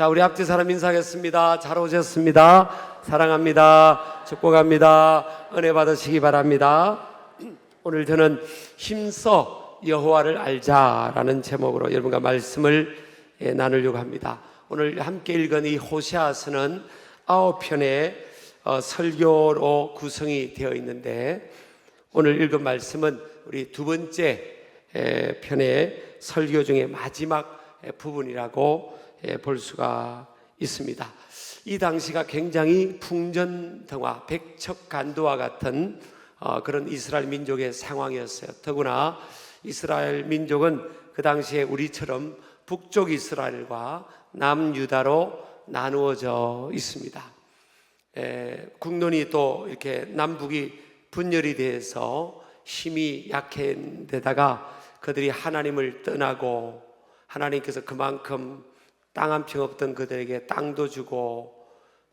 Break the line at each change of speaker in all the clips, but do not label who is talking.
자, 우리 앞뒤 사람 인사하겠습니다. 잘 오셨습니다. 사랑합니다. 축복합니다. 은혜 받으시기 바랍니다. 오늘 저는 힘써 여호와를 알자라는 제목으로 여러분과 말씀을 나누려고 합니다. 오늘 함께 읽은 이 호세아서는 9편의 설교로 구성이 되어 있는데, 오늘 읽은 말씀은 우리 두 번째 편의 설교 중에 마지막 부분이라고 볼 수가 있습니다. 이 당시가 굉장히 풍전등화, 백척간도와 같은 그런 이스라엘 민족의 상황이었어요. 더구나 이스라엘 민족은 그 당시에 우리처럼 북쪽 이스라엘과 남유다로 나누어져 있습니다. 국론이 또 이렇게 남북이 분열이 돼서 힘이 약한 데다가 그들이 하나님을 떠나고, 하나님께서 그만큼 땅 한 평 없던 그들에게 땅도 주고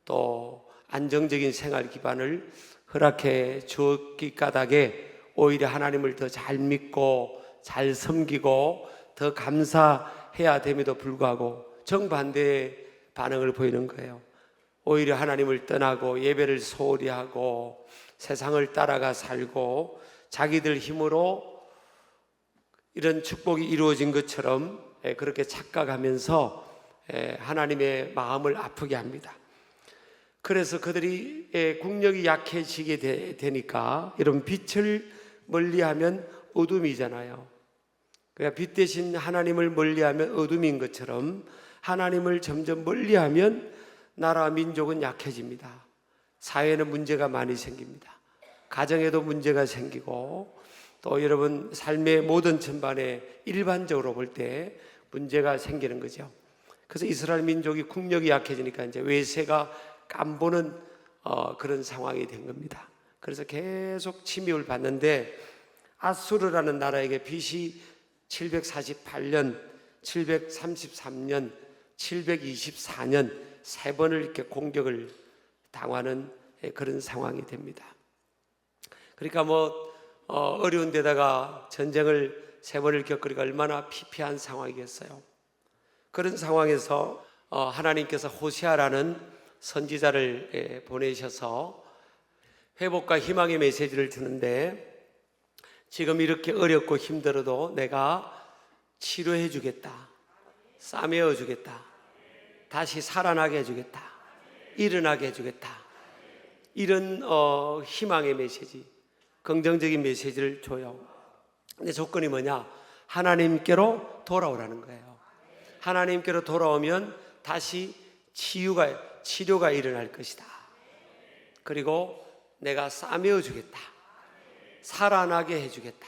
또 안정적인 생활 기반을 허락해 주었기 까닭에 오히려 하나님을 더 잘 믿고 잘 섬기고 더 감사해야 됨에도 불구하고 정반대의 반응을 보이는 거예요. 오히려 하나님을 떠나고 예배를 소홀히 하고 세상을 따라가 살고 자기들 힘으로 이런 축복이 이루어진 것처럼 그렇게 착각하면서 하나님의 마음을 아프게 합니다. 그래서 그들이 국력이 약해지게 되니까, 여러분, 빛을 멀리하면 어둠이잖아요. 그러니까 빛 대신 하나님을 멀리하면 어둠인 것처럼 하나님을 점점 멀리하면 나라 민족은 약해집니다. 사회에는 문제가 많이 생깁니다. 가정에도 문제가 생기고, 또 여러분 삶의 모든 전반에 일반적으로 볼 때 문제가 생기는 거죠. 그래서 이스라엘 민족이 국력이 약해지니까 이제 외세가 깜보는 그런 상황이 된 겁니다. 그래서 계속 침입을 받는데, 아수르라는 나라에게 BC 748년, 733년, 724년 세 번을 이렇게 공격을 당하는 그런 상황이 됩니다. 그러니까 어려운 데다가 전쟁을 세 번을 겪으니까 얼마나 피폐한 상황이겠어요. 그런 상황에서 하나님께서 호세아라는 선지자를 보내셔서 회복과 희망의 메시지를 주는데, 지금 이렇게 어렵고 힘들어도 내가 치료해 주겠다, 싸매어 주겠다, 다시 살아나게 해주겠다, 일어나게 해주겠다, 이런 희망의 메시지, 긍정적인 메시지를 줘요. 근데 조건이 뭐냐? 하나님께로 돌아오라는 거예요. 하나님께로 돌아오면 다시 치료가 일어날 것이다. 그리고 내가 싸매어 주겠다, 살아나게 해주겠다,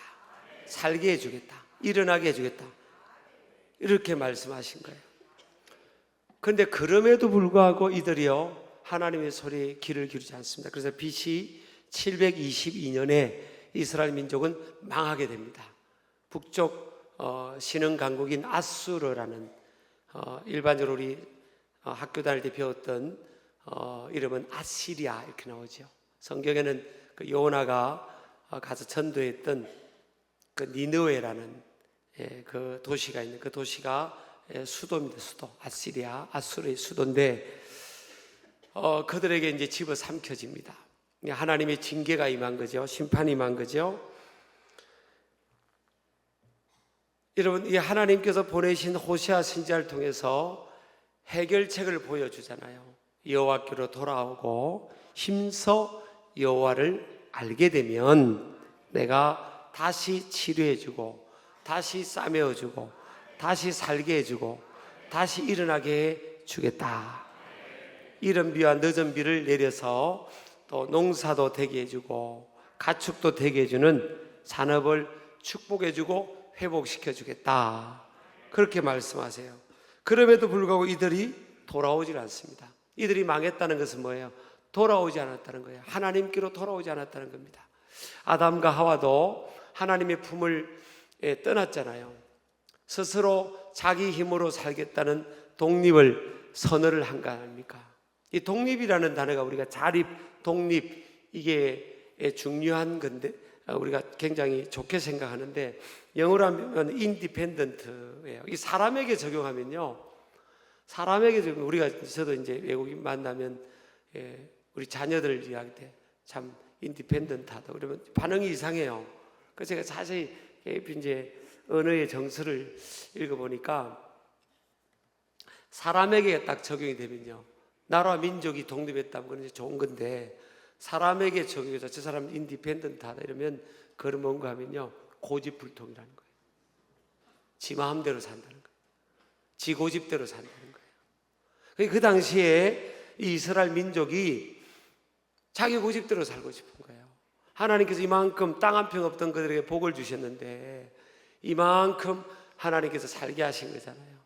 살게 해주겠다, 일어나게 해주겠다, 이렇게 말씀하신 거예요. 그런데 그럼에도 불구하고 이들이요, 하나님의 소리에 귀를 기울이지 않습니다. 그래서 BC 722년에 이스라엘 민족은 망하게 됩니다. 북쪽 신흥 강국인 아수르라는, 일반적으로 우리 학교 다닐 때 배웠던 이름은 아시리아 이렇게 나오죠. 성경에는 그 요나가 가서 전도했던 그 니느웨라는 그 도시가 있는, 그 도시가 수도입니다. 수도. 아수르의 수도인데, 그들에게 이제 집어삼켜집니다. 하나님의 징계가 임한 거죠. 심판이 임한 거죠. 여러분, 이 하나님께서 보내신 호세아 선지자를 통해서 해결책을 보여주잖아요. 여호와께로 돌아오고 힘써 여호와를 알게 되면 내가 다시 치료해주고 다시 싸매어주고 다시 살게 해주고 다시 일어나게 해주겠다. 이른 비와 늦은 비를 내려서 또 농사도 되게 해주고 가축도 되게 해주는 산업을 축복해주고 회복시켜주겠다, 그렇게 말씀하세요. 그럼에도 불구하고 이들이 돌아오질 않습니다. 이들이 망했다는 것은 뭐예요? 돌아오지 않았다는 거예요. 하나님께로 돌아오지 않았다는 겁니다. 아담과 하와도 하나님의 품을 떠났잖아요. 스스로 자기 힘으로 살겠다는 독립을 선언을 한 거 아닙니까? 이 독립이라는 단어가 우리가 자립, 독립, 이게 중요한 건데 우리가 굉장히 좋게 생각하는데, 영어로 하면 인디펜던트예요. 이 사람에게 적용하면요, 사람에게 좀 저도 이제 외국인 만나면 우리 자녀들 이야기할 때 참 인디펜던트하다 그러면 반응이 이상해요. 그래서 제가 자세히 이제 언어의 정서를 읽어보니까 사람에게 딱 적용이 되면요, 나라와 민족이 독립했다면 그건 이제 좋은 건데 사람에게 적용해서 저 사람은 인디펜던트하다 이러면 그건 뭔가 하면요, 고집불통이라는 거예요. 지 마음대로 산다는 거예요. 지 고집대로 산다는 거예요. 그 당시에 이 이스라엘 민족이 자기 고집대로 살고 싶은 거예요. 하나님께서 이만큼 땅 한 평 없던 그들에게 복을 주셨는데 이만큼 하나님께서 살게 하신 거잖아요.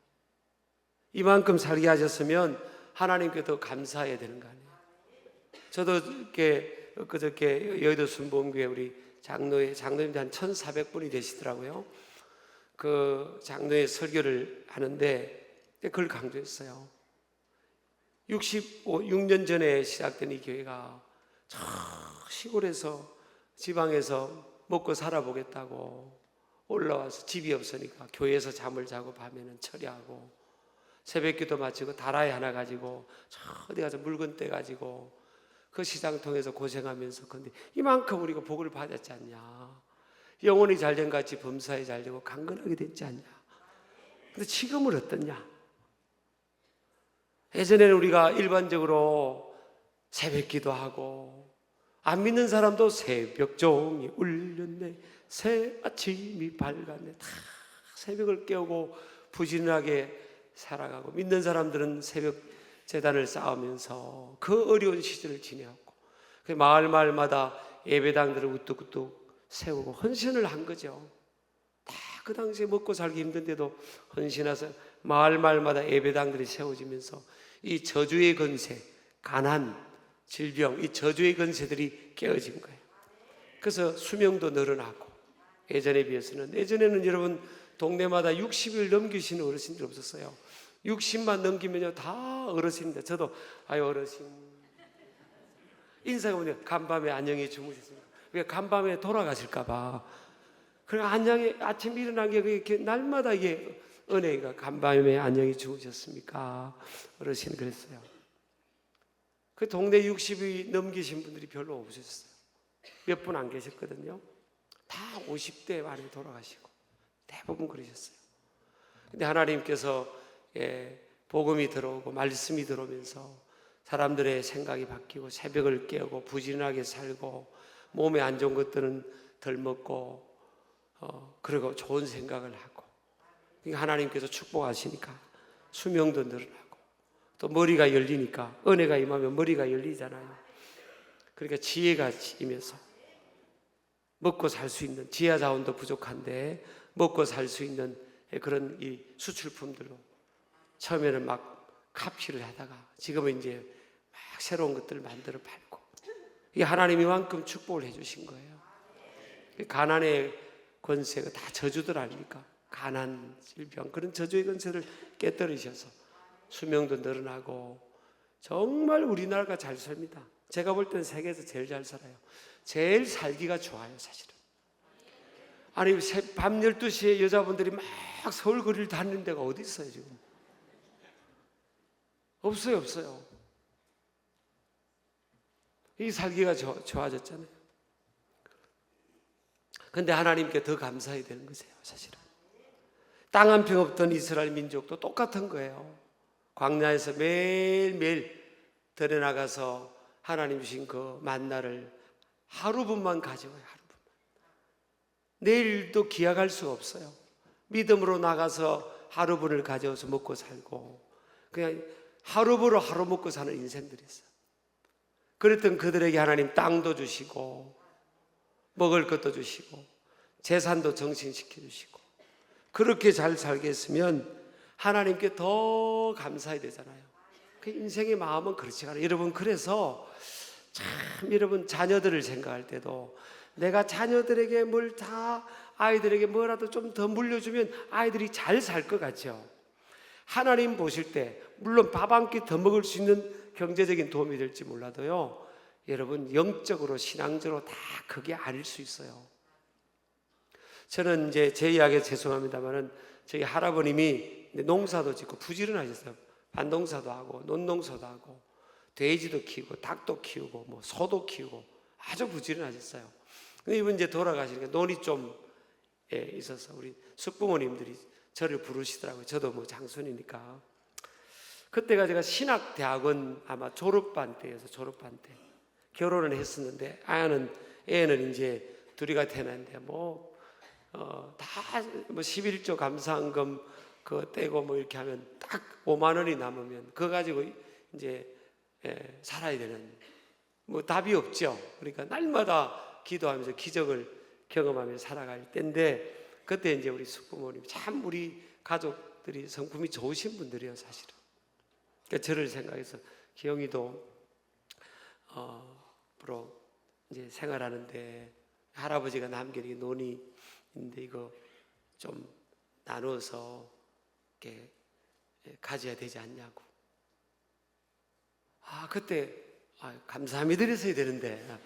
이만큼 살게 하셨으면 하나님께 더 감사해야 되는 거 아니에요. 저도 그저께 여의도 순복음교회 우리 장로님들 한 1,400분이 되시더라고요. 그 장로의 설교를 하는데 그걸 강조했어요. 66년 전에 시작된 이 교회가 저 시골에서 지방에서 먹고 살아보겠다고 올라와서 집이 없으니까 교회에서 잠을 자고 밤에는 처리하고 새벽기도 마치고 다라이 하나 가지고 저 어디 가서 물건 떼가지고 그 시장 통해서 고생하면서 근데 이만큼 우리가 복을 받았지 않냐, 영혼이 잘된 같이 범사에 잘되고 강건하게 됐지 않냐. 근데 지금은 어떻냐? 예전에는 우리가 일반적으로 새벽기도 하고 안 믿는 사람도 새벽 종이 울렸네, 새 아침이 밝았네, 다 새벽을 깨우고 부지런하게 살아가고, 믿는 사람들은 새벽 제단을 쌓으면서 그 어려운 시절을 지내왔고, 그 마을마다 예배당들을 우뚝우뚝 세우고 헌신을 한 거죠. 다 그 당시에 먹고 살기 힘든데도 헌신해서 마을마다 예배당들이 세워지면서 이 저주의 건세, 가난, 질병, 이 저주의 건세들이 깨어진 거예요. 그래서 수명도 늘어나고, 예전에 비해서는, 예전에는 여러분 동네마다 60일 넘기신 어르신들 없었어요. 60만 넘기면요 다 어르신인데, 저도 아유 어르신 인사해보면 간밤에 안녕히 주무셨습니다. 왜 간밤에 돌아가실까봐. 그러니까 안녕히 아침 일어난 게 이렇게 날마다 이게 은혜가 간밤에 안녕히 주무셨습니까? 어르신 그랬어요. 그 동네 60이 넘기신 분들이 별로 없으셨어요. 몇 분 안 계셨거든요. 다 50대 말에 돌아가시고 대부분 그러셨어요. 근데 하나님께서 복음이 들어오고 말씀이 들어오면서 사람들의 생각이 바뀌고 새벽을 깨우고 부지런하게 살고 몸에 안 좋은 것들은 덜 먹고 그리고 좋은 생각을 하고, 하나님께서 축복하시니까 수명도 늘어나고 또 머리가 열리니까, 은혜가 임하면 머리가 열리잖아요. 그러니까 지혜가 임해서 먹고 살 수 있는, 지하 자원도 부족한데 먹고 살 수 있는 그런 이 수출품들로 처음에는 막 카피를 하다가 지금은 이제 막 새로운 것들을 만들어 팔고, 이게 하나님이 만큼 축복을 해주신 거예요. 가난의 권세가 다 저주들 아닙니까? 가난, 질병, 그런 저주의 권세를 깨뜨리셔서 수명도 늘어나고 정말 우리나라가 잘 삽니다. 제가 볼 때는 세계에서 제일 잘 살아요. 제일 살기가 좋아요, 사실은. 아니 밤 12시에 여자분들이 막 서울 거리를 다니는 데가 어디 있어요 지금? 없어요. 이 살기가 좋아졌잖아요. 근데 하나님께 더 감사해야 되는 거세요, 사실은. 땅 한 평 없던 이스라엘 민족도 똑같은 거예요. 광야에서 매일매일 들여나가서 하나님 주신 그 만나를 하루분만 가져와요, 하루분만. 내일도 기약할 수가 없어요. 믿음으로 나가서 하루분을 가져와서 먹고 살고, 그냥 하루부로 하루 먹고 사는 인생들이 있어요. 그랬던 그들에게 하나님 땅도 주시고 먹을 것도 주시고 재산도 정신시켜 주시고, 그렇게 잘 살게 했으면 하나님께 더 감사해야 되잖아요. 그 인생의 마음은 그렇지 않아요. 여러분, 그래서 참 여러분 자녀들을 생각할 때도 내가 자녀들에게 뭘 다, 아이들에게 뭐라도 좀 더 물려주면 아이들이 잘 살 것 같죠. 하나님 보실 때 물론 밥 한 끼 더 먹을 수 있는 경제적인 도움이 될지 몰라도요, 여러분 영적으로 신앙적으로 다 그게 아닐 수 있어요. 저는 이제 제 이야기에 죄송합니다만은 저희 할아버님이 농사도 짓고 부지런하셨어요. 반농사도 하고 논농사도 하고 돼지도 키우고 닭도 키우고 뭐 소도 키우고 아주 부지런하셨어요. 근데 이분 이제 돌아가시니까 논이 좀 있어서 우리 숙부모님들이 저를 부르시더라고요. 저도 뭐 장손이니까. 그때가 제가 신학대학원 아마 졸업반 때여서 졸업반 때 결혼을 했었는데 애는 이제 둘이가 태어났는데 다 11조 감사한금 그거 떼고 뭐 이렇게 하면 딱 5만 원이 남으면 그거 가지고 이제 살아야 되는 뭐 답이 없죠. 그러니까 날마다 기도하면서 기적을 경험하며 살아갈 때인데 그때 이제 우리 숙부모님 참 우리 가족들이 성품이 좋으신 분들이에요, 사실은. 그러니까 저를 생각해서 기영이도 앞으로 이제 생활하는데 할아버지가 남긴 논이 있는데 이거 좀 나눠서 이렇게 가져야 되지 않냐고. 그때 감사함이 드렸어야 되는데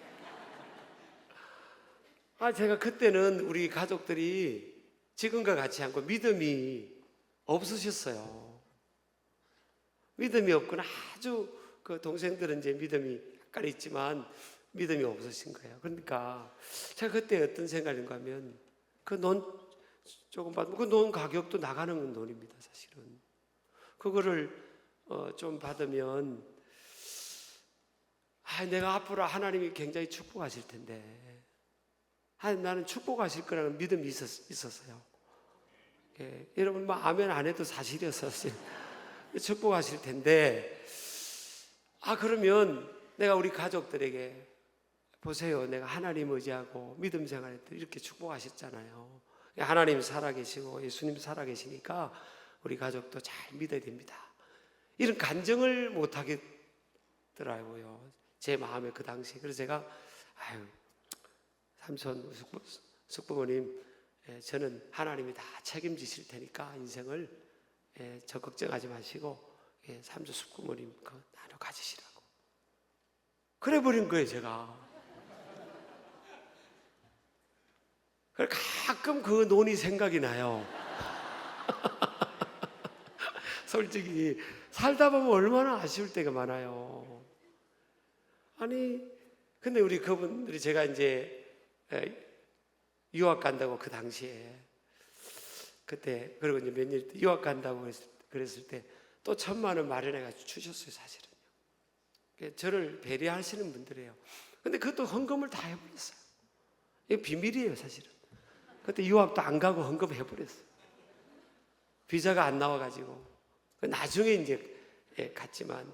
제가 그때는 우리 가족들이 지금과 같지 않고 믿음이 없으셨어요. 믿음이 없거나 아주 그 동생들은 이제 믿음이 약간 있지만 믿음이 없으신 거예요. 그러니까 제가 그때 어떤 생각인가 하면 그 논 조금 받으면 그 논 가격도 나가는 논입니다, 사실은. 그거를 좀 받으면 내가 앞으로 하나님이 굉장히 축복하실 텐데 나는 축복하실 거라는 믿음이 있었어요. 여러분 뭐 아멘 안 해도 사실이었어요. 축복하실 텐데 그러면 내가 우리 가족들에게 보세요, 내가 하나님 의지하고 믿음 생활했더니 이렇게 축복하셨잖아요. 하나님 살아계시고 예수님 살아계시니까 우리 가족도 잘 믿어야 됩니다. 이런 간증을 못 하겠더라고요, 제 마음에 그 당시에. 그래서 제가 삼촌 숙부모님, 저는 하나님이 다 책임지실 테니까 인생을 저 걱정하지 마시고 삼촌 숙부모님 그거 나눠 가지시라고 그래 버린 거예요, 제가. 가끔 그 논이 생각이 나요. 솔직히 살다 보면 얼마나 아쉬울 때가 많아요. 근데 우리 그분들이 제가 이제 유학 간다고 그 당시에 그때 그리고 이제 몇 년 있다 유학 간다고 그랬을 때 또 1,000만 원 마련해가지고 주셨어요, 사실은요. 저를 배려하시는 분들이에요. 근데 그것도 헌금을 다 해버렸어요. 이거 비밀이에요, 사실은. 그때 유학도 안 가고 헌금 해버렸어요. 비자가 안 나와가지고. 나중에 이제 갔지만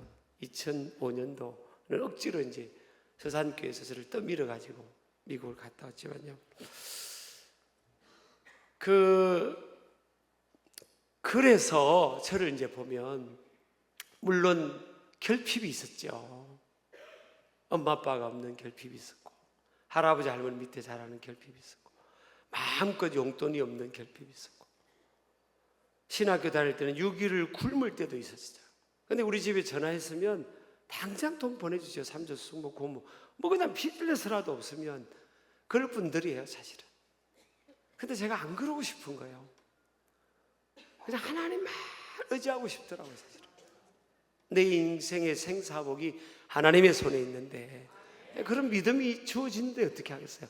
2005년도는 억지로 이제 서산교회에서 저를 떠밀어가지고 미국을 갔다 왔지만요. 그래서 저를 이제 보면 물론 결핍이 있었죠. 엄마 아빠가 없는 결핍이 있었고 할아버지 할머니 밑에 자라는 결핍이 있었고 마음껏 용돈이 없는 결핍이 있었고 신학교 다닐 때는 6일을 굶을 때도 있었어요. 근데 우리 집에 전화했으면 당장 돈 보내주죠. 삼조숙 뭐 고모 뭐 그냥 피플레스라도 없으면 그럴 분들이에요, 사실은. 근데 제가 안 그러고 싶은 거예요. 그냥 하나님만 의지하고 싶더라고요, 사실은. 내 인생의 생사복이 하나님의 손에 있는데 그런 믿음이 주어지는데 어떻게 하겠어요?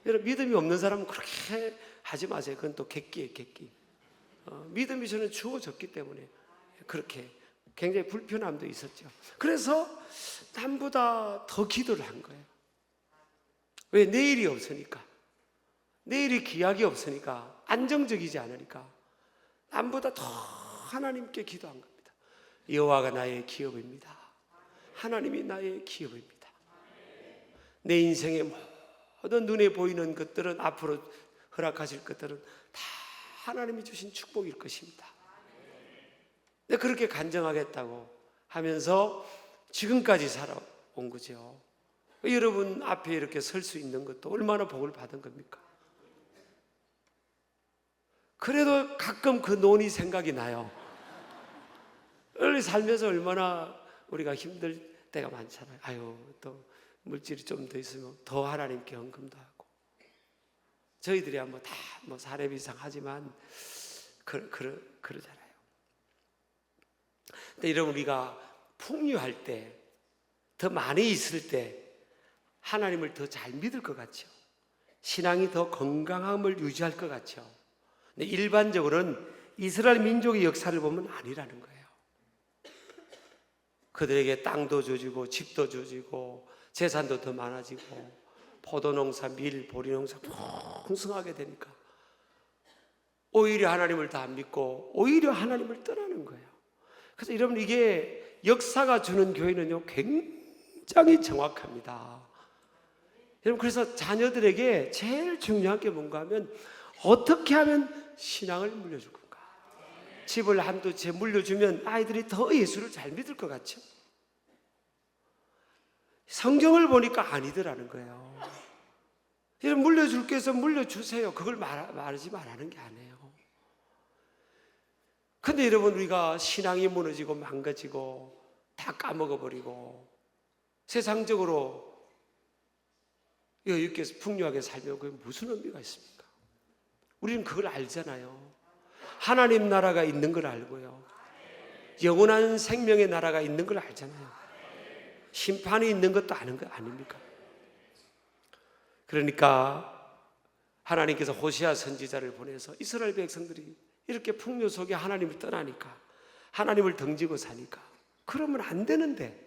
여러분, 믿음이 없는 사람은 그렇게 하지 마세요. 그건 또 객기예요, 객기. 믿음이 저는 주어졌기 때문에 그렇게 굉장히 불편함도 있었죠. 그래서 남보다 더 기도를 한 거예요. 왜? 내일이 없으니까. 내일이 기약이 없으니까, 안정적이지 않으니까 남보다 더 하나님께 기도한 겁니다. 여호와가 나의 기업입니다. 하나님이 나의 기업입니다. 내 인생의 모든 눈에 보이는 것들은, 앞으로 허락하실 것들은 다 하나님이 주신 축복일 것입니다. 근데 그렇게 간증하겠다고 하면서 지금까지 살아온 거죠. 여러분 앞에 이렇게 설 수 있는 것도 얼마나 복을 받은 겁니까? 그래도 가끔 그 논이 생각이 나요. 우리 살면서 얼마나 우리가 힘들 때가 많잖아요. 또 물질이 좀 더 있으면 더 하나님께 헌금도 하고. 저희들이야 뭐 다 뭐 사례비 이상 하지만 그러잖아요. 근데 여러분, 우리가 풍요할 때, 더 많이 있을 때 하나님을 더 잘 믿을 것 같죠. 신앙이 더 건강함을 유지할 것 같죠. 근데 일반적으로는 이스라엘 민족의 역사를 보면 아니라는 거예요. 그들에게 땅도 주어지고 집도 주어지고 재산도 더 많아지고 포도농사, 밀, 보리농사 풍성하게 되니까 오히려 하나님을 더 안 믿고 오히려 하나님을 떠나는 거예요. 그래서 여러분, 이게 역사가 주는 교회는요 굉장히 정확합니다. 여러분, 그래서 자녀들에게 제일 중요한 게 뭔가 하면 어떻게 하면 신앙을 물려줄 건가. 집을 한두 채 물려주면 아이들이 더 예수를 잘 믿을 것 같죠. 성경을 보니까 아니더라는 거예요. 여러분, 물려줄 게 있으면 물려주세요. 그걸 말하지 말라는 게 아니에요. 근데 여러분, 우리가 신앙이 무너지고 망가지고 다 까먹어버리고 세상적으로 여유있게 풍요하게 살면 그게 무슨 의미가 있습니까? 우리는 그걸 알잖아요. 하나님 나라가 있는 걸 알고요, 영원한 생명의 나라가 있는 걸 알잖아요. 심판이 있는 것도 아는 거 아닙니까? 그러니까 하나님께서 호세아 선지자를 보내서 이스라엘 백성들이 이렇게 풍요 속에 하나님을 떠나니까, 하나님을 등지고 사니까 그러면 안 되는데,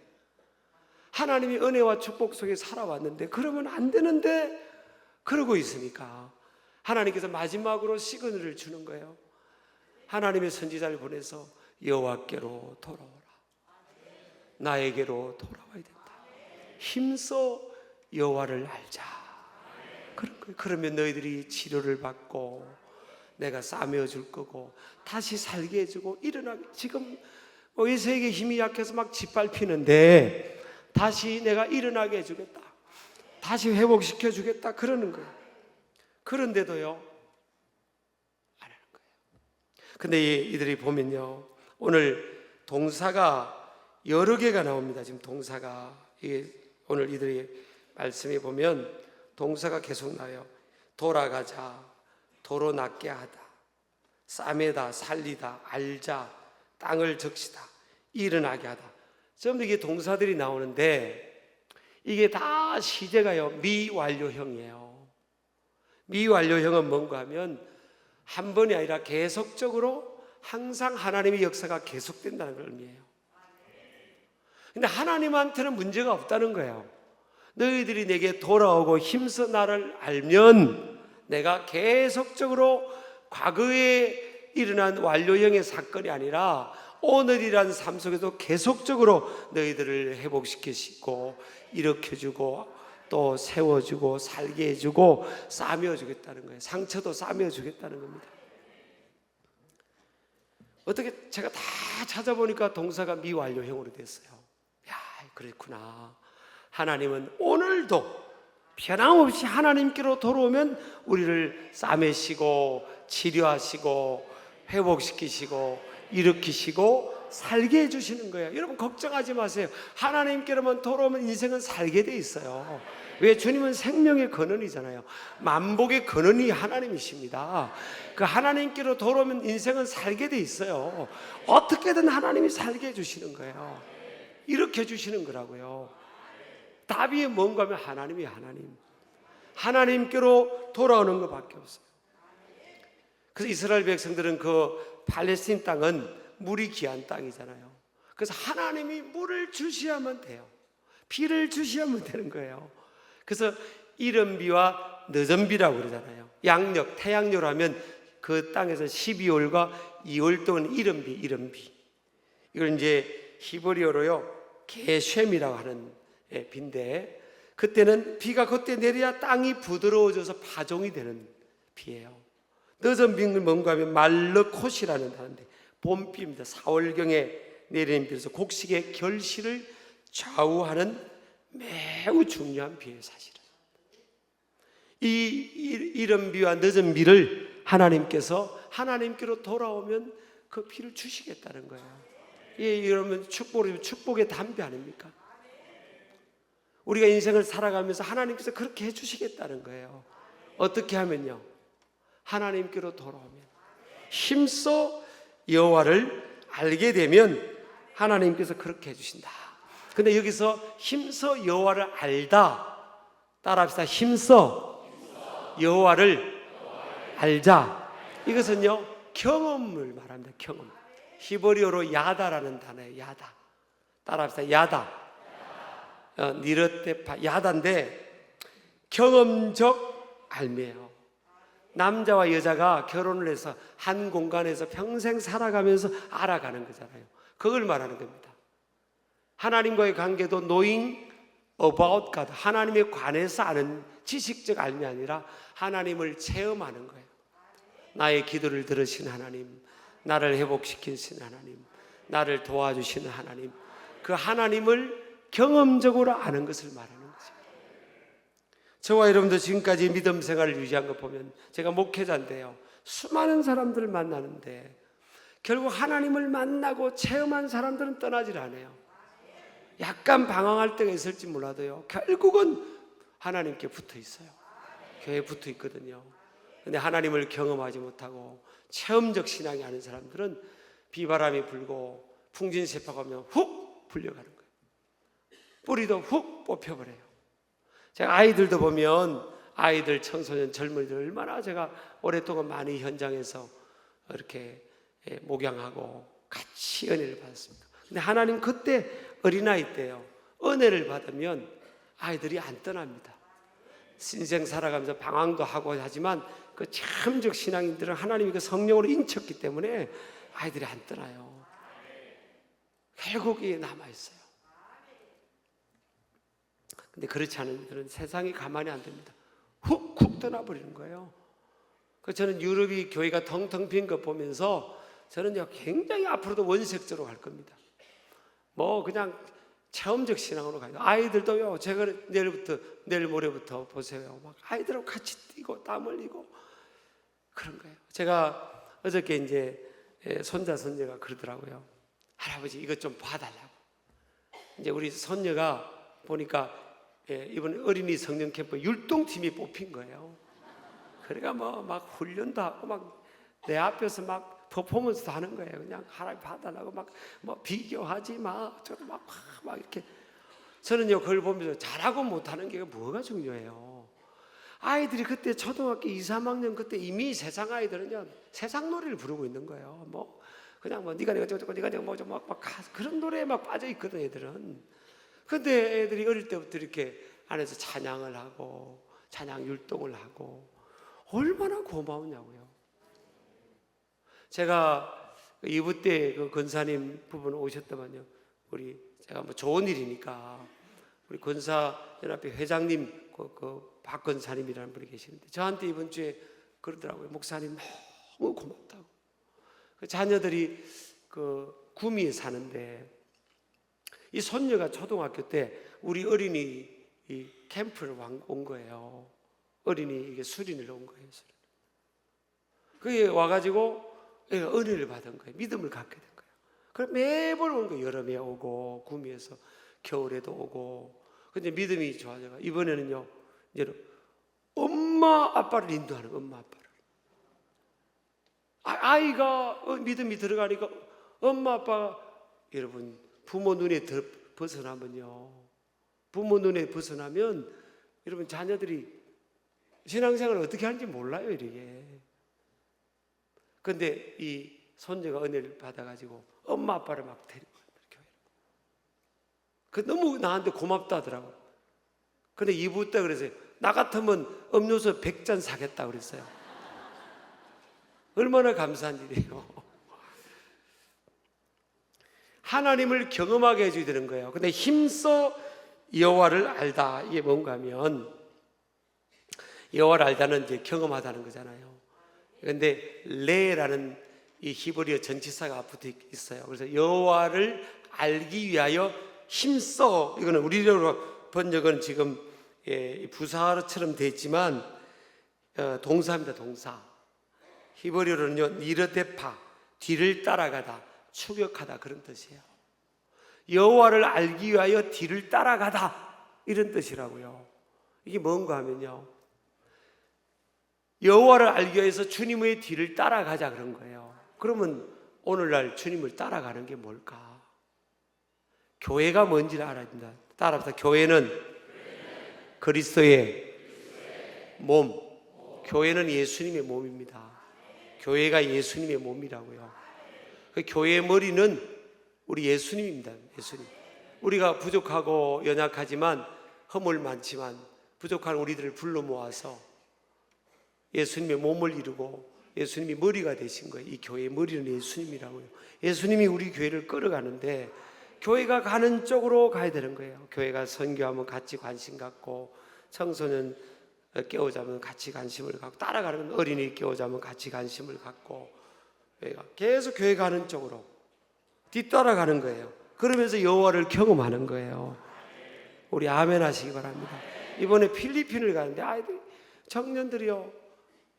하나님이 은혜와 축복 속에 살아왔는데 그러면 안 되는데 그러고 있으니까 하나님께서 마지막으로 시그널을 주는 거예요. 하나님의 선지자를 보내서 여호와께로 돌아오라, 나에게로 돌아와야 된다, 힘써 여호와를 알자, 그런 거예요. 그러면 너희들이 치료를 받고 내가 싸매어 줄 거고 다시 살게 해주고 일어나게. 지금 외세에게 힘이 약해서 막 짓밟히는데 다시 내가 일어나게 해주겠다, 다시 회복시켜 주겠다, 그러는 거예요. 그런데도요 안 하는 거예요. 근데 이들이 보면요, 오늘 동사가 여러 개가 나옵니다. 지금 동사가, 이게 오늘 이들이 말씀에 보면 동사가 계속 나와요. 돌아가자, 도로 낫게 하다, 싸매다, 살리다, 알자, 땅을 적시다, 일어나게 하다. 전부 이게 동사들이 나오는데 이게 다 시제가요 미완료형이에요. 미완료형은 뭔가 하면 한 번이 아니라 계속적으로 항상 하나님의 역사가 계속된다는 걸 의미해요. 근데 하나님한테는 문제가 없다는 거예요. 너희들이 내게 돌아오고 힘써 나를 알면 내가 계속적으로 과거에 일어난 완료형의 사건이 아니라 오늘이란 삶 속에도 계속적으로 너희들을 회복시키시고 일으켜주고 또 세워주고 살게 해주고 싸매어주겠다는 거예요. 상처도 싸매어주겠다는 겁니다. 어떻게 제가 다 찾아보니까 동사가 미완료형으로 됐어요. 야, 그렇구나. 하나님은 오늘도 변함없이 하나님께로 돌아오면 우리를 싸매시고 치료하시고 회복시키시고 일으키시고 살게 해주시는 거예요. 여러분, 걱정하지 마세요. 하나님께로만 돌아오면 인생은 살게 돼 있어요. 왜? 주님은 생명의 근원이잖아요. 만복의 근원이 하나님이십니다. 그 하나님께로 돌아오면 인생은 살게 돼 있어요. 어떻게든 하나님이 살게 해주시는 거예요. 일으켜 주시는 거라고요. 답이 뭔가 하면 하나님이 하나님께로 돌아오는 것밖에 없어요. 그래서 이스라엘 백성들은 그 팔레스틴 땅은 물이 귀한 땅이잖아요. 그래서 하나님이 물을 주시하면 돼요. 비를 주시하면 되는 거예요. 그래서 이른비와 늦은비라고 그러잖아요. 양력, 태양력으로 하면 그 땅에서 12월과 2월 동안 이른비. 이걸 이제 히브리어로요 게쉔이라고 하는 비인데, 그때는 비가 그때 내려야 땅이 부드러워져서 파종이 되는 비예요. 늦은 비는 뭔가 하면 말르콧이라는 단어인데 봄비입니다. 4월경에 내리는 비로서 곡식의 결실을 좌우하는 매우 중요한 비예요. 사실은 이 이른 비와 늦은 비를 하나님께서 하나님께로 돌아오면 그 비를 주시겠다는 거예요. 이러면 축복의 담비 아닙니까? 우리가 인생을 살아가면서 하나님께서 그렇게 해주시겠다는 거예요. 어떻게 하면요? 하나님께로 돌아오면, 힘써 여호와를 알게 되면 하나님께서 그렇게 해주신다. 근데 여기서 힘써 여호와를 알다, 따라합시다. 힘써 여호와를 알자. 이것은요 경험을 말합니다. 경험. 히브리어로 야다라는 단어예요. 야다. 따라합시다. 야다. 니르테파 야다인데 경험적 알매예요. 남자와 여자가 결혼을 해서 한 공간에서 평생 살아가면서 알아가는 거잖아요. 그걸 말하는 겁니다. 하나님과의 관계도 knowing about God, 하나님에 관해서 아는 지식적 알미 아니라 하나님을 체험하는 거예요. 나의 기도를 들으신 하나님, 나를 회복시키신 하나님, 나를 도와주시는 하나님, 그 하나님을 경험적으로 아는 것을 말하는 거죠. 저와 여러분도 지금까지 믿음 생활을 유지한 거 보면, 제가 목회자인데요, 수많은 사람들을 만나는데 결국 하나님을 만나고 체험한 사람들은 떠나질 않아요. 약간 방황할 때가 있을지 몰라도요, 결국은 하나님께 붙어 있어요. 교회에 붙어 있거든요. 근데 하나님을 경험하지 못하고 체험적 신앙이 아닌 사람들은 비바람이 불고 풍진세파가 오면 훅 불려가는 거예요. 뿌리도 훅 뽑혀버려요. 제가 아이들도 보면, 아이들, 청소년, 젊은이들 얼마나 제가 오랫동안 많이 현장에서 이렇게 목양하고 같이 은혜를 받았습니다. 근데 하나님 그때 어린아이 때요, 은혜를 받으면 아이들이 안 떠납니다. 인생 살아가면서 방황도 하고 하지만 그 참적 신앙인들은 하나님이 그 성령으로 인쳤기 때문에 아이들이 안 떠나요. 결국 이게 남아있어요. 근데 그렇지 않은 이들은 세상이 가만히 안 됩니다. 훅 떠나버리는 거예요. 저는 유럽이 교회가 텅텅 빈 거 보면서 저는요 굉장히 앞으로도 원색적으로 갈 겁니다. 뭐 그냥 체험적 신앙으로 가요. 아이들도요, 제가 내일 모레부터 보세요, 막 아이들하고 같이 뛰고 땀 흘리고 그런 거예요. 제가 어저께 이제 손자 손녀가 그러더라고요. 할아버지 이것 좀 봐달라고. 이제 우리 손녀가 보니까 이번 어린이 성령 캠프 율동팀이 뽑힌 거예요. 그러니까 뭐 막 훈련도 하고 막 내 앞에서 막 퍼포먼스도 하는 거예요. 그냥 하나님 봐달라고 막 뭐 비교하지 마, 저도 막 이렇게. 저는요 그걸 보면서 잘하고 못하는 게 뭐가 중요해요. 아이들이 그때 초등학교 2, 3학년 그때 이미 세상 아이들은요 세상 노래를 부르고 있는 거예요. 뭐 그냥 뭐 네가 저거 네가 저거 뭐좀 막 그런 노래에 막 빠져 있거든 애들은. 근데 애들이 어릴 때부터 이렇게 안에서 찬양을 하고 찬양 율동을 하고 얼마나 고마우냐고요. 제가 2부 때 그 권사님 부분 오셨더만요. 제가 뭐 좋은 일이니까 우리 권사연합회 회장님 그 박 권사님이라는 분이 계시는데 저한테 이번 주에 그러더라고요. 목사님 너무 고맙다고. 그 자녀들이 그 구미에 사는데 이 손녀가 초등학교 때 우리 어린이 이 캠프를 온 거예요. 어린이 이게 수련을 온 거예요. 그게 와가지고 애가 은혜를 받은 거예요. 믿음을 갖게 된 거예요. 그럼 매번 오는 거예요. 여름에 오고 구미에서 겨울에도 오고. 근데 믿음이 좋아져가 이번에는요 이제 엄마 아빠를 인도하는 거예요. 엄마 아빠를. 아이가 믿음이 들어가니까 엄마 아빠가, 여러분 부모 눈에 벗어나면요, 부모 눈에 벗어나면 여러분 자녀들이 신앙생활을 어떻게 하는지 몰라요. 이렇게. 근데 이 손녀가 은혜를 받아가지고 엄마 아빠를 막 데리고 교회로. 그 너무 나한테 고맙다 하더라고요. 근데 2부 때 그랬어요. 나 같으면 음료수 100잔 사겠다 그랬어요. 얼마나 감사한 일이에요. 하나님을 경험하게 해줘야 되는 거예요. 근데 힘써 여호와를 알다, 이게 뭔가 하면 여호와를 알다는 이제 경험하다는 거잖아요. 그런데 레라는 이 히브리어 전치사가 붙어 있어요. 그래서 여호와를 알기 위하여 힘써, 이거는 우리로 번역은 지금 부사처럼 되어 있지만 동사입니다. 동사. 히브리어로는요 니르데파, 뒤를 따라가다, 추격하다, 그런 뜻이에요. 여호와를 알기 위하여 뒤를 따라가다, 이런 뜻이라고요. 이게 뭔가 하면요, 여호와를 알기 위해서 주님의 뒤를 따라가자 그런 거예요. 그러면 오늘날 주님을 따라가는 게 뭘까? 교회가 뭔지를 알아야 된다. 따라합시다. 교회는 그리스도의 몸. 교회는 예수님의 몸입니다. 교회가 예수님의 몸이라고요. 그 교회의 머리는 우리 예수님입니다. 예수님. 우리가 부족하고 연약하지만 허물 많지만 부족한 우리들을 불러 모아서 예수님의 몸을 이루고 예수님이 머리가 되신 거예요. 이 교회의 머리는 예수님이라고요. 예수님이 우리 교회를 끌어가는데 교회가 가는 쪽으로 가야 되는 거예요. 교회가 선교하면 같이 관심 갖고, 청소년 깨우자면 같이 관심을 갖고, 따라가는 어린이 깨우자면 같이 관심을 갖고, 계속 교회 가는 쪽으로 뒤따라가는 거예요. 그러면서 여호와를 경험하는 거예요. 우리 아멘 하시기 바랍니다. 이번에 필리핀을 가는데 아이들, 청년들이요,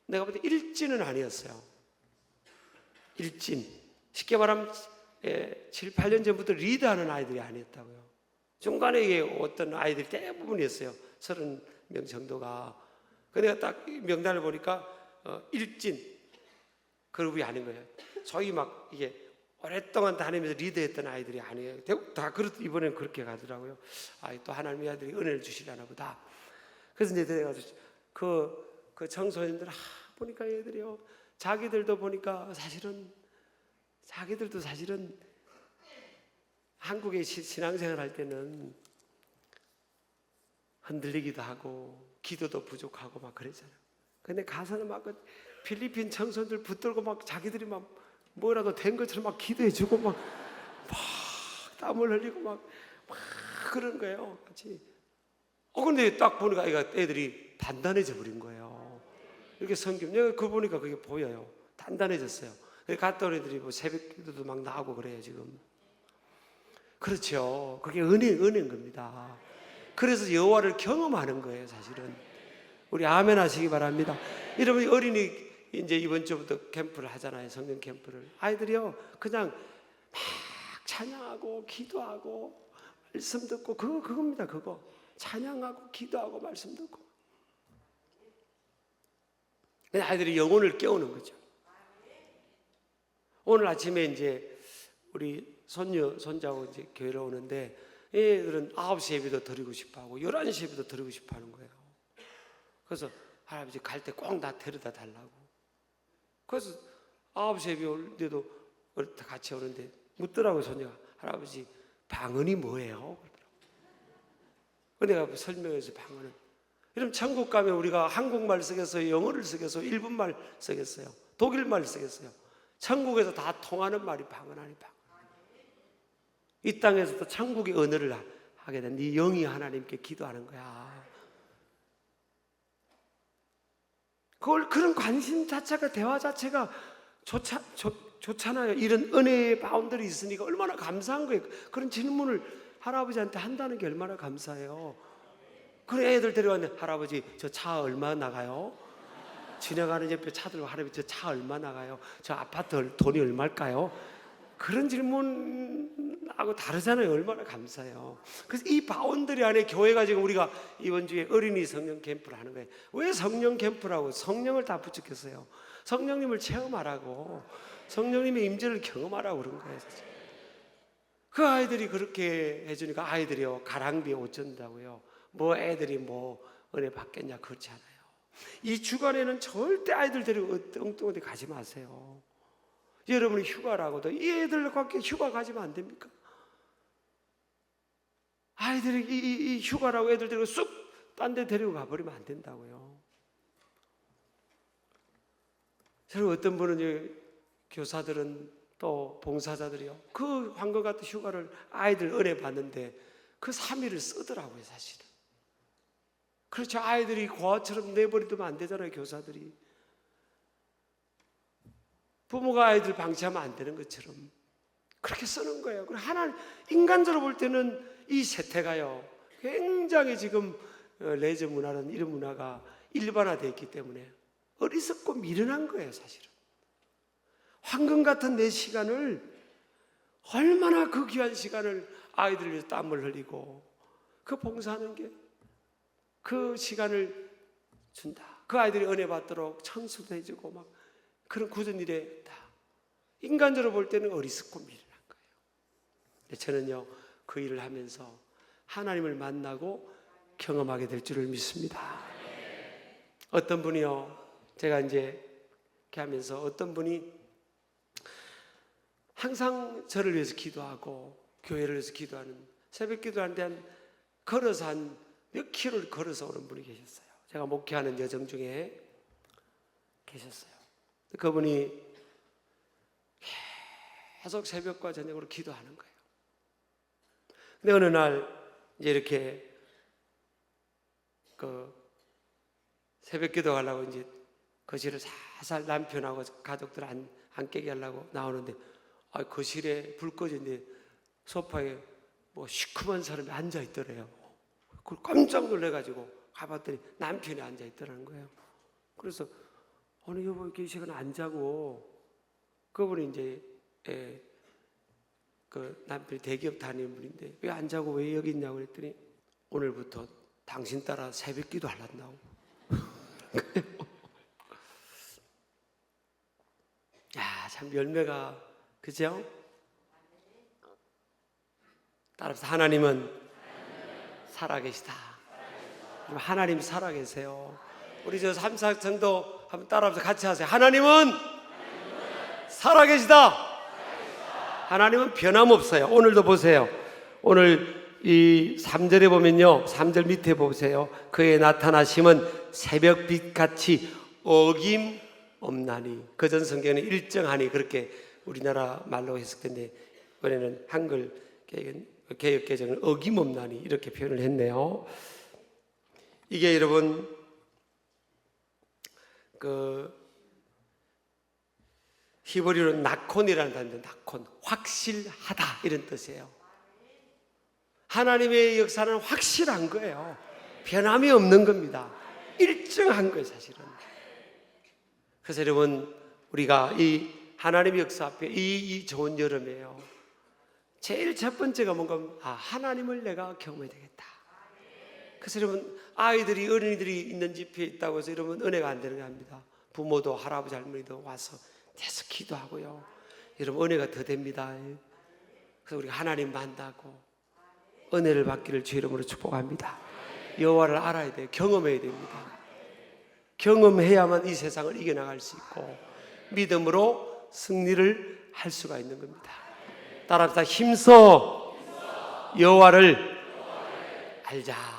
내가 볼 때 일진은 아니었어요. 일진. 쉽게 말하면 7, 8년 전부터 리드하는 아이들이 아니었다고요. 중간에 이게 어떤 아이들이 대부분이었어요. 30명 정도가. 내가 딱 명단을 보니까 일진 그룹이 아닌 거예요. 소위 막 이게 오랫동안 다니면서 리드했던 아이들이 아니에요. 다 이번엔 그렇게 가더라고요. 또 하나님의 아들이 은혜를 주시려나 보다. 그래서 이제 내가 그 청소년들 보니까 얘들이요, 자기들도 보니까 자기들도 사실은 한국에 신앙생활 할 때는 흔들리기도 하고 기도도 부족하고 막 그랬잖아요. 근데 가서는 막 필리핀 청소년들 붙들고 막 자기들이 막 뭐라도 된 것처럼 막 기도해주고 막 땀을 흘리고 막 그런 거예요. 같이. 근데 딱 보니까 애들이 단단해져 버린 거예요. 이렇게 성경, 내가 그거 보니까 그게 보여요. 단단해졌어요. 갔던 애들이 뭐 새벽 기도도 막 나오고 그래요, 지금. 그렇죠. 그게 은혜인 겁니다. 그래서 여호와를 경험하는 거예요, 사실은. 우리 아멘 하시기 바랍니다. 여러분, 어린이 이제 이번 주부터 캠프를 하잖아요, 성령 캠프를. 아이들이요, 그냥 막 찬양하고 기도하고 말씀 듣고 그겁니다, 그거. 찬양하고 기도하고 말씀 듣고. 아이들이 영혼을 깨우는 거죠. 오늘 아침에 이제 우리 손자하고 이제 교회로 오는데 얘들은 9시 예배도 드리고 싶어 하고 11시 예배도 드리고 싶어 하는 거예요. 그래서 할아버지 갈 때 꼭 나 데려다 달라고. 그래서 9시 예배 올 때도 같이 오는데 묻더라고요, 손자가. 할아버지, 방언이 뭐예요? 내가 설명해서 방언은. 그럼 천국 가면 우리가 한국말 쓰겠어요? 영어를 쓰겠어요? 일본말 쓰겠어요? 독일말 쓰겠어요? 천국에서 다 통하는 말이 방언 아니 방언. 이 땅에서도 천국의 언어를 하게 된 네 영이 하나님께 기도하는 거야. 그런 관심 자체가, 대화 자체가 좋잖아요. 이런 은혜의 바운더리 있으니까 얼마나 감사한 거예요. 그런 질문을 할아버지한테 한다는 게 얼마나 감사해요. 그래, 애들 데려왔는데 할아버지 저 차 얼마 나가요? 지나가는 옆에 차들, 할아버지 저 차 얼마 나가요? 저 아파트 돈이 얼마일까요? 그런 질문하고 다르잖아요. 얼마나 감사해요. 그래서 이 바운더리 안에 교회가 지금 우리가 이번 주에 어린이 성령 캠프를 하는 거예요. 왜 성령 캠프라고 성령을 다 붙였겠어요? 성령님을 체험하라고, 성령님의 임재를 경험하라고 그런 거예요. 그 아이들이 그렇게 해주니까 아이들이요, 가랑비에 옷 젖는다고요. 뭐 애들이 뭐 은혜 받겠냐, 그렇지 않아요. 이 주간에는 절대 아이들 데리고 엉뚱한 데 가지 마세요. 여러분이 휴가라고도 이 애들과 함께 휴가 가지면 안 됩니까? 아이들이 이 휴가라고 애들 데리고 쑥 딴 데 데리고 가버리면 안 된다고요. 저는 어떤 분은 교사들은 또 봉사자들이요, 그 황금 같은 휴가를 아이들 은혜 받는데 그 3일을 쓰더라고요, 사실은. 그렇죠. 아이들이 고아처럼 내버리두면 안 되잖아요, 교사들이. 부모가 아이들 방치하면 안 되는 것처럼 그렇게 쓰는 거예요. 그리고 하나님, 인간적으로 볼 때는 이 세태가요, 굉장히 지금 레저 문화라는 이런 문화가 일반화되어 있기 때문에 어리석고 미련한 거예요, 사실은. 황금 같은 내 시간을, 얼마나 그 귀한 시간을 아이들을 위해서 땀을 흘리고 그 봉사하는 게, 그 시간을 준다. 그 아이들이 은혜 받도록 청소도 해주고 막 그런 굳은 일에 다 인간적으로 볼 때는 어리석고 미련한 거예요. 저는요, 그 일을 하면서 하나님을 만나고 경험하게 될 줄을 믿습니다. 어떤 분이요, 제가 이제 이렇게 하면서 어떤 분이 항상 저를 위해서 기도하고 교회를 위해서 기도하는, 새벽 기도하는데 걸어서 한 몇 킬로를 걸어서 오는 분이 계셨어요. 제가 목회하는 여정 중에 계셨어요. 그분이 계속 새벽과 저녁으로 기도하는 거예요. 근데 어느 날 이제 이렇게 그 새벽 기도하려고 이제 거실을 살살 남편하고 가족들 안 깨게 하려고 나오는데, 거실에 불 꺼진데 소파에 뭐 시커먼 사람이 앉아 있더래요. 그걸 깜짝 놀래가지고 가봤더니 남편이 앉아 있더라는 거예요. 그래서 어느 여보 이렇게 이 시간에 안 자고, 그분이 이제 그 남편이 대기업 다니는 분인데 왜 안 자고 왜 여기 있냐고 그랬더니 오늘부터 당신 따라 새벽 기도 하란다고. 야, 참 열매가, 그죠? 따라서 하나님은 살아계시다. 하나님 살아계세요. 우리 저 삼사성도 한번 따라서 같이 하세요. 하나님은 살아계시다. 하나님은 변함없어요. 오늘도 보세요. 오늘 이 3절에 보면요, 3절 밑에 보세요. 그의 나타나심은 새벽빛같이 어김없나니. 그전 성경에는 일정하니 그렇게 우리나라 말로 해석된데, 이번에는 한글 개역개정은 어김없나니 이렇게 표현을 했네요. 이게 여러분 그 히브리어로 나콘이라는 단어인데, 나콘, 확실하다 이런 뜻이에요. 하나님의 역사는 확실한 거예요. 변함이 없는 겁니다. 일정한 거예요, 사실은. 그래서 여러분, 우리가 이 하나님의 역사 앞에 이 좋은 여름이에요. 제일 첫 번째가 뭔가, 하나님을 내가 경험해야 되겠다. 그래서 여러분, 아이들이, 어린이들이 있는 집에 있다고 해서 여러분 은혜가 안 되는 게 아닙니다. 부모도 할아버지 할머니도 와서 계속 기도하고요. 여러분 은혜가 더 됩니다. 그래서 우리가 하나님 만나고 은혜를 받기를 주 이름으로 축복합니다. 여호와를 알아야 돼요. 경험해야 됩니다. 경험해야만 이 세상을 이겨나갈 수 있고 믿음으로 승리를 할 수가 있는 겁니다. 따라합시다. 힘써 여호와를 알자.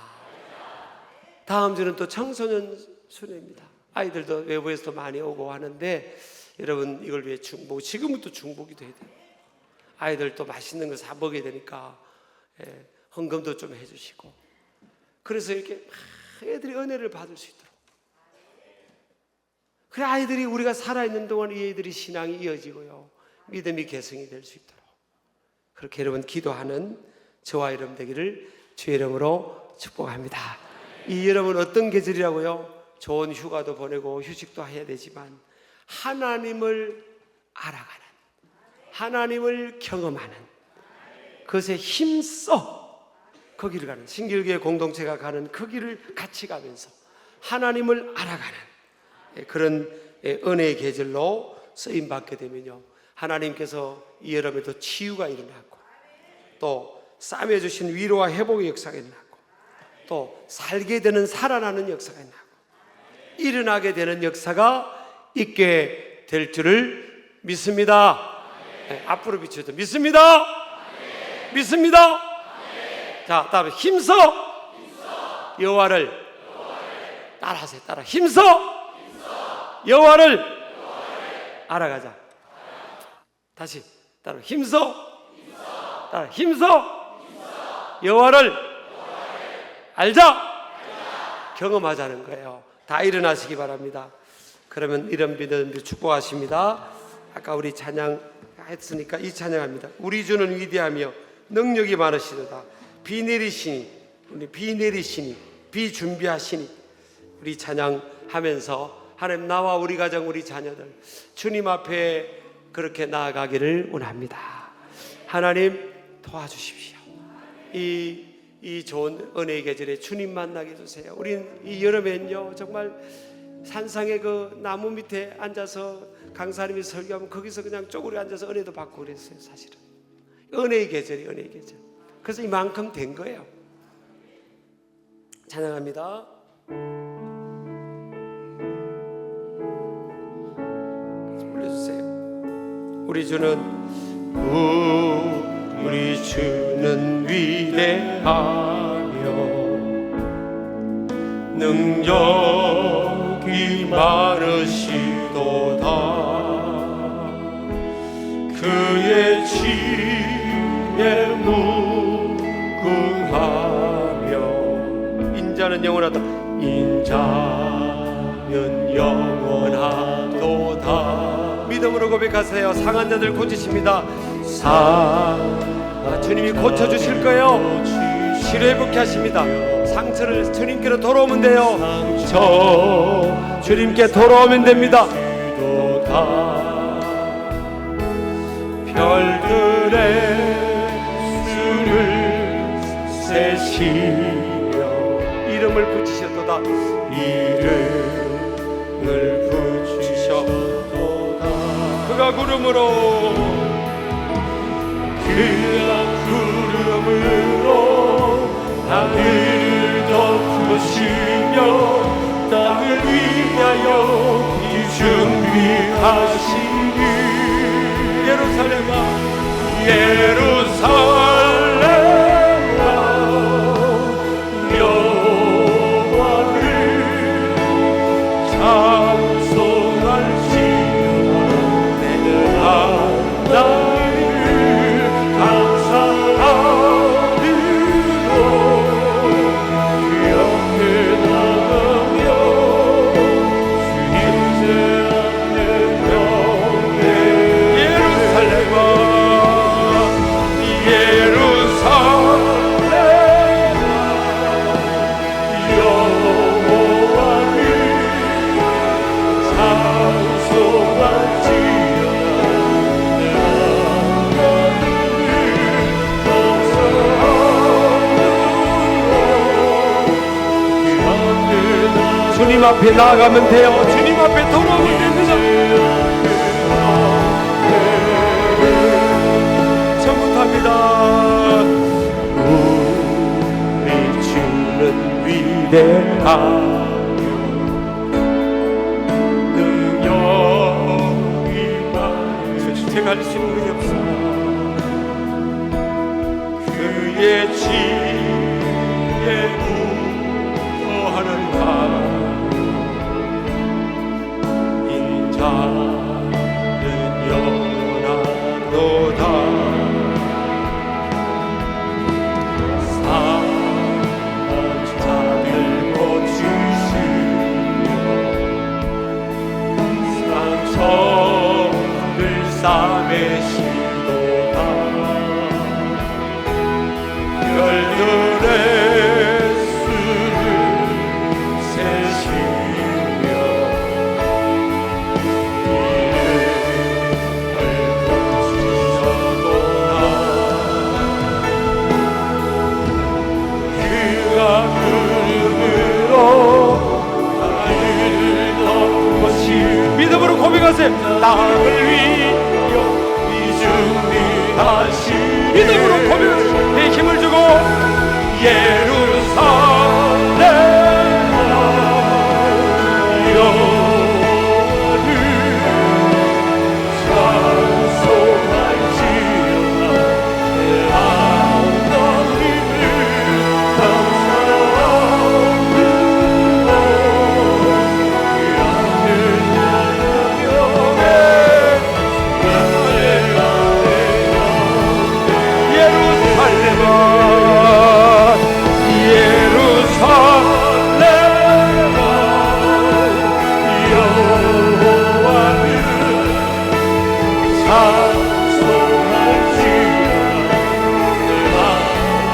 다음 주는 또 청소년 순회입니다. 아이들도 외부에서도 많이 오고 하는데, 여러분 이걸 위해 중복, 지금부터 중복이 돼야 돼요. 아이들 또 맛있는 거 사 먹여야 되니까 헌금도 좀 해주시고, 그래서 이렇게 애들이 은혜를 받을 수 있도록, 그래 아이들이 우리가 살아있는 동안 이 애들이 신앙이 이어지고요, 믿음이 개성이 될 수 있도록 그렇게 여러분 기도하는 저와 여러분 되기를 주의 이름으로 축복합니다. 이 여러분 어떤 계절이라고요? 좋은 휴가도 보내고 휴식도 해야 되지만 하나님을 알아가는, 하나님을 경험하는, 그것에 힘써 거기를 가는, 신길교회 공동체가 가는 그 길을 같이 가면서 하나님을 알아가는 그런 은혜의 계절로 쓰임받게 되면요, 하나님께서 이 여름에도 치유가 일어나고 또 싸매주신 위로와 회복의 역사가 일어나고 또 살게 되는 살아나는 역사가 일어나고 일어나게 되는 역사가 있게 될 줄을 믿습니다. 네, 앞으로 비춰도 믿습니다. 믿습니다. 자, 다음에 힘써 여호와를 따라하세요. 따라 힘써 여호와를 알아가자. 다시 따라 힘써 따라 힘써 여호와를 알자. 경험하자는 거예요. 다 일어나시기 바랍니다. 그러면 이런 믿음 축복하십니다. 아까 우리 찬양 했으니까 이 찬양합니다. 우리 주는 위대하며 능력이 많으시도다. 비 내리시니, 우리 비 내리시니, 비 준비하시니, 우리 찬양하면서 하나님, 나와 우리 가정, 우리 자녀들 주님 앞에 그렇게 나아가기를 원합니다. 하나님 도와주십시오. 이 좋은 은혜의 계절에 주님 만나게 해주세요. 우린 이 여름엔요 정말 산상의 그 나무 밑에 앉아서 강사님이 설교하면 거기서 그냥 쪼그려 앉아서 은혜도 받고 그랬어요. 사실은 은혜의 계절이 은혜의 계절. 그래서 이만큼 된 거예요. 찬양합니다. 불러주세요. 우리 주는 위대하며 능력이 많으시도다. 그의 지혜 무궁하며 인자는 영원하다. 인자는 영원하도다. 믿음으로 고백하세요. 상한 자들 고치십니다. 주님이 고쳐주실 거예요. 치료해복게 하십니다. 상처를 주님께로 돌아오면 돼요. 주님께 돌아오면 됩니다. 별들의 수를 세시며 이름을 붙이셨도다. 이름을 붙이셨도다. 그가 구름으로 하늘을 덮으시며 땅을 위하여 준비하시니 예루살렘아 여호와를 찬송할지어다. 내가 하나님을 감사하리로 주 옆에 나가며 주님 앞에 경배. 예루살렘아 여호와를 찬송할지어다. 주님 앞에 나아가면 돼요. 주님 앞에 돌아오면 됩니다. 전부터합니다. 우리 주는 위대하며 능력이 많으시도다. 제가 할 수 있는 것이 없습니다. 그의 지혜 무궁하는 바 인자는 영원하도다. 상자들 고치시며 상처들 싸매시도다. 별들의 수를 세시며 이름을 붙이셨도다. 그가 구름으로 하늘을 덮으시 믿음으로 고백하세요. 땅을 위하여 준비하시 믿음으로 고백하세요. 내 힘을 주고 예루살렘 여호와를 찬송할지어다.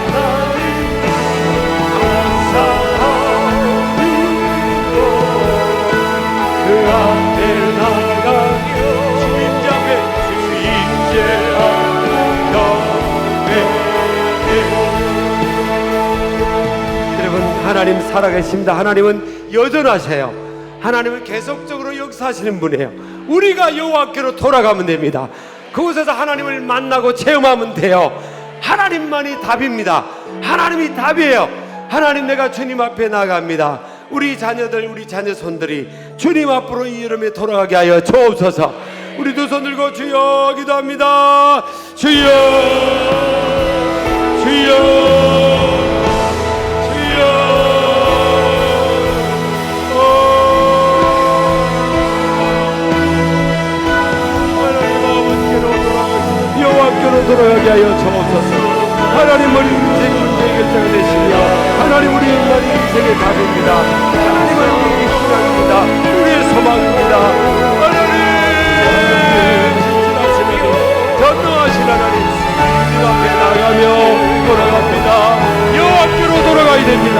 하나님을 감사하리로 하나님 살아계십니다. 하나님은 여전하세요. 하나님은 계속적으로 역사하시는 분이에요. 우리가 여호와께로 돌아가면 됩니다. 그곳에서 하나님을 만나고 체험하면 돼요. 하나님만이 답입니다. 하나님이 답이에요. 하나님, 내가 주님 앞에 나갑니다. 우리 자녀들, 우리 자녀손들이 주님 앞으로 이 여름에 돌아가게 하여 주옵소서. 우리 두 손 들고 주여 기도합니다. 주여, 주여, 주여. 하나님 아버지께로 돌아가시고 여호와께로 돌아가게 하여 주옵소서. 하나님, 우리 인생 문제의 결정을 내시며 하나님, 우리 인간의 인생의 답입니다. 하나님은 우리의 희망입니다. 우리의 소망입니다. 하나님, 진실하시며 전능하신 하나님, 주님 앞에 나가며 돌아갑니다. 여호와께로 돌아가야 됩니다.